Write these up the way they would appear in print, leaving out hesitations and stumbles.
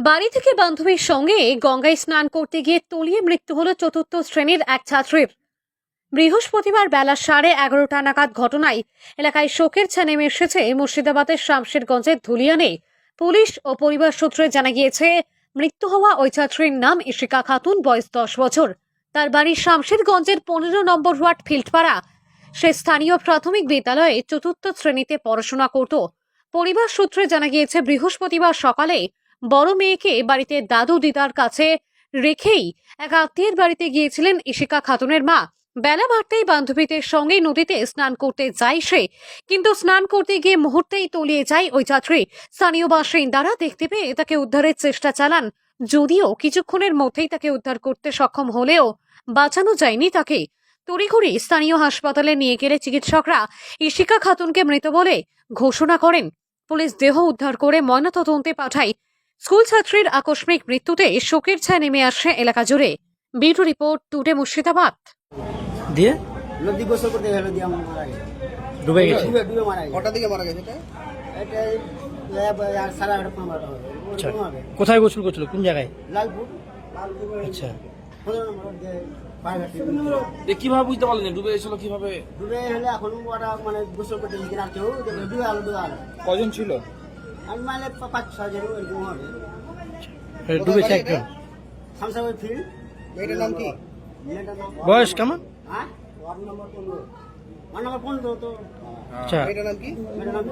বাড়ি থেকে বান্ধবীর সঙ্গে গঙ্গায় স্নান করতে গিয়ে তলিয়ে মৃত্যু হলো চতুর্থ শ্রেণীর এক ছাত্রীর। বৃহস্পতিবার বেলা 11:30 নাগাদ ঘটনায় এলাকায় শোকের ছায়া নেমে এসেছে। মুর্শিদাবাদের শামশেরগঞ্জের ধুলিয়ানে পুলিশ ও পরিবার সূত্রে জানা গিয়েছে, মৃত্যু হওয়া ওই ছাত্রীর নাম ইশিকা খাতুন, বয়স 10 বছর। তার বাড়ি শামশেরগঞ্জের 15 নম্বর ওয়ার্ড ফিল্ডপাড়া। সে স্থানীয় প্রাথমিক বিদ্যালয়ে চতুর্থ শ্রেণীতে পড়াশোনা করত। পরিবার সূত্রে জানা গিয়েছে, বৃহস্পতিবার সকালে বড় মেয়েকে বাড়িতে দাদু দিদার কাছে রেখেই এক আত্মীয়ের বাড়িতে গিয়েছিলেন ইশিকা খাতুনের মা। বেলা বাড়তেই বান্ধবীদের সঙ্গে নদীতে স্নান করতে যায় সে, কিন্তু স্নান করতে গিয়ে মুহূর্তেই তলিয়ে যায় ওই ছাত্রী। স্থানীয় বাসিন্দারা দেখতে পেয়ে তাকে উদ্ধারের চেষ্টা চালান, যদিও কিছুক্ষণের মধ্যেই তাকে উদ্ধার করতে সক্ষম হলেও বাঁচানো যায়নি তাকে। তড়িঘড়ি স্থানীয় হাসপাতালে নিয়ে গেলে চিকিৎসকরা ইশিকা খাতুনকে মৃত বলে ঘোষণা করেন। পুলিশ দেহ উদ্ধার করে ময়নাতদন্তে পাঠায়। স্কুল ছাত্রীর আকস্মিক মৃত্যুতে শোকের ছায়া নেমে আসে এলাকা জুড়ে। Bureau report, today Murshidabad. দিয়ে নদী গোসল করতে গেল দিয়ে আমার মারা গেছে। ডুবে গেছে। ডুবে মারা গেছে। কটার দিকে মারা গেছে এটা? এটা 11:30 হবে। আচ্ছা, কোথায় গোসল করছিল, কোন জায়গায়? লালপুর আচ্ছা, 15 নম্বর যে পায়ঘাটি। কিভাবে বুঝতে পারলেন ডুবে গেছিল কিভাবে? ডুবে হলে এখন ওরা মানে গোসল করতে গেছে আর কেউ ডুবে আলো। কজন ছিল? আমি মানে 5-6 জন এরকম হবে। ডুবেছে একজন। শামসাবাদ ফিল্ড। মেয়েটার নাম কি? মেয়েটার নাম বয়স কেমন? হ্যাঁ ওয়ার্ড নম্বর 15 তো। আচ্ছা, মেয়েটার নাম কি? মেয়েটার নাম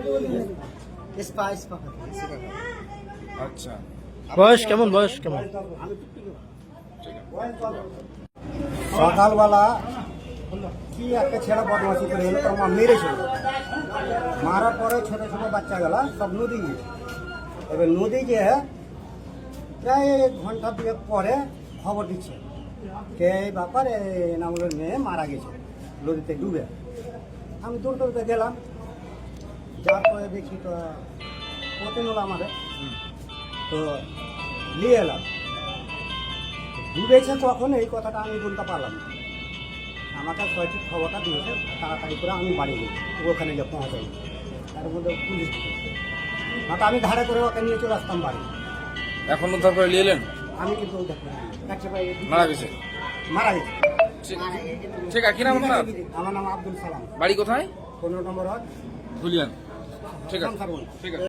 ইস্পা। আচ্ছা, বয়স কেমন? বয়স কেমন? আমি টুকটুকি সকালবেলা কি একটা ছেলে বদমাশি করে এলো, তো আমার মেরেছিল। মারার পরে ছোট ছোট বাচ্চাগুলা সব নদী গিয়েছে। এবার নদী গিয়ে প্রায় 1 ঘন্টা 2 পরে খবর দিচ্ছে যে এই ব্যাপারে নামলের মেয়ে মারা গেছে নদীতে ডুবে। আমি দৌড় দৌড়তে গেলাম, যার পরে দেখি তো পথে হলো আমাদের, তো নিয়ে এলাম। ডুবেছে তখন এই কথাটা আমি বলতে পারলাম না। আমাকে সঠিক খবরটা দিয়েছে, তাড়াতাড়ি করে আমি বাড়ি গেছি। ওখানে গিয়ে পৌঁছাই, তার মধ্যে পুলিশ না, আমি ধারে করে ওকে নিয়ে চলে আসতাম বাড়ি। এখন উদ্ধার করে নিয়ে এলেন? আমি কিন্তু দেখলাম মারা গেছে। মারা গেছে। ঠিক আছে, কি নাম আপনার? আমার নাম আব্দুল সালাম, বাড়ি কোথায়? 15 নম্বর ওয়ার্ড, ধুলিয়ান। ঠিক আছে, শামসারগঞ্জ। ঠিক আছে।